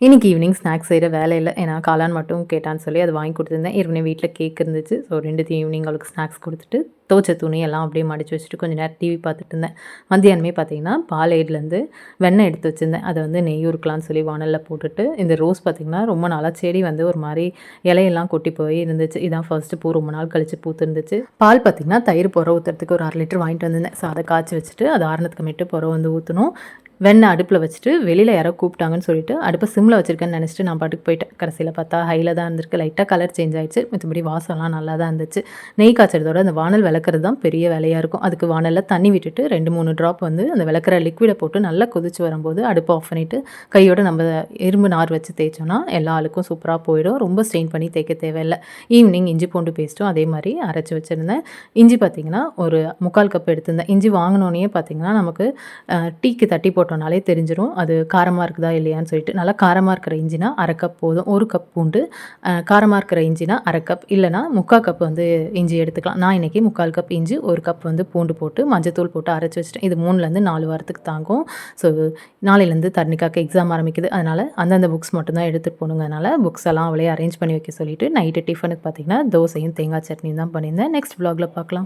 இன்னைக்கு evening snacks செய்கிற வேலை இல்லை. ஏன்னா காளான் மட்டும் கேட்டான்னு சொல்லி அது வாங்கி கொடுத்துருந்தேன். ஏற்கனவே வீட்டில் கேக் இருந்துச்சு. ஸோ 2த்தையும் ஈவினிங் அவளுக்கு ஸ்நாக்ஸ் கொடுத்துட்டு துவைச்ச துணி எல்லாம் அப்படியே மடிச்சு வச்சுட்டு கொஞ்சம் நேரம் டிவி பார்த்துட்டு இருந்தேன். மத்தியானமே பார்த்தீங்கன்னா பாலேட்லேருந்து வெண்ணெய் எடுத்து வச்சுருந்தேன். அதை வந்து நெய் உருக்கலான்னு சொல்லி வானலில் போட்டுட்டு இந்த ரோஸ் பார்த்திங்கன்னா ரொம்ப நாளாக செடி வந்து ஒரு மாதிரி இலையெல்லாம் கொட்டி போய் இருந்துச்சு. இதான் ஃபர்ஸ்ட்டு பூ ரொம்ப நாள் கழித்து பூத்து இருந்துச்சு. பால் பார்த்திங்கன்னா தயிர் புற ஊற்றுறதுக்கு ஒரு 1/2 லிட்டர் வாங்கிட்டு வந்திருந்தேன். ஸோ அதை காய்ச்சி வச்சுட்டு அது ஆறுனதுக்கு மேட்டு புற வந்து ஊற்றணும். வெண்ணெய் அடுப்பில் வச்சுட்டு வெளியில் யாரோ கூப்பிட்டாங்கன்னு சொல்லிட்டு அடுப்பை சிம்மில் வச்சுருக்கேன்னு நினச்சிட்டு நான் பாட்டுக்கு போயிட்டேன். கடைசியில் பார்த்தா ஹையில் தான் இருந்திருக்கு. லைட்டாக கலர் சேஞ்ச் ஆகிடுச்சு. மற்றபடி வாசம்லாம் நல்லா தான் இருந்துச்சு. நெய் காய்ச்சறதோட அந்த வானல் விளக்குறது தான் பெரிய வேலையாக இருக்கும். அதுக்கு வானலில் தண்ணி விட்டுட்டு 2-3 ட்ராப் வந்து அந்த விளக்குற லிக்விடை போட்டு நல்லா கொதிச்சு வரும்போது அடுப்பை ஆஃப் பண்ணிவிட்டு கையோட நம்ம இரும்பு நார் வச்சு தேய்ச்சோன்னா எல்லா ஆளுக்கும் சூப்பராக போயிடும். ரொம்ப ஸ்ட்ரெயின் பண்ணி தேய்க்க தேவையில்லை. ஈவினிங் இஞ்சி பூண்டு பேஸ்ட்டும் அதே மாதிரி அரைச்சி வச்சுருந்தேன். இஞ்சி பார்த்திங்கன்னா ஒரு 3/4 கப் எடுத்திருந்தேன். இஞ்சி வாங்கினோன்னே பார்த்திங்கன்னா நமக்கு டீக்கு தட்டி போட்டோம்னாலே தெரிஞ்சிடும் அது காரமாக இருக்குதா இல்லையான்னு சொல்லிட்டு. நல்லா காரமாக இருக்கிற இஞ்சினா 1/2 கப் போதும். 1 கப் பூண்டு, காரமாக இருக்கிற இஞ்சினா 1/2 கப், இல்லைனா 3/4 கப் வந்து இஞ்சி எடுத்துக்கலாம். நான் இன்றைக்கி 3/4 கப் இஞ்சி 1 கப் வந்து பூண்டு போட்டு மஞ்சத்தூள் போட்டு அரைச்சி வச்சுட்டேன். இது 3லேருந்து 4 வாரத்துக்கு தாங்கும். ஸோ நாளையிலேருந்து தர்ணிக்காக்கு எக்ஸாம் ஆரம்பிக்குது. அதனால் அந்தந்த புக்ஸ் மட்டும்தான் எடுத்துகிட்டு போகணுங்க. அதனால் புக்ஸ் எல்லாம் அவளே அரேஞ்ச் பண்ணி வைக்க சொல்லிவிட்டு நைட்டு டிஃபனுக்கு பார்த்திங்கன்னா தோசையும் தேங்காய் சட்னியும் தான் பண்ணியிருந்தேன். நெக்ஸ்ட் vlogல பார்க்கலாம்.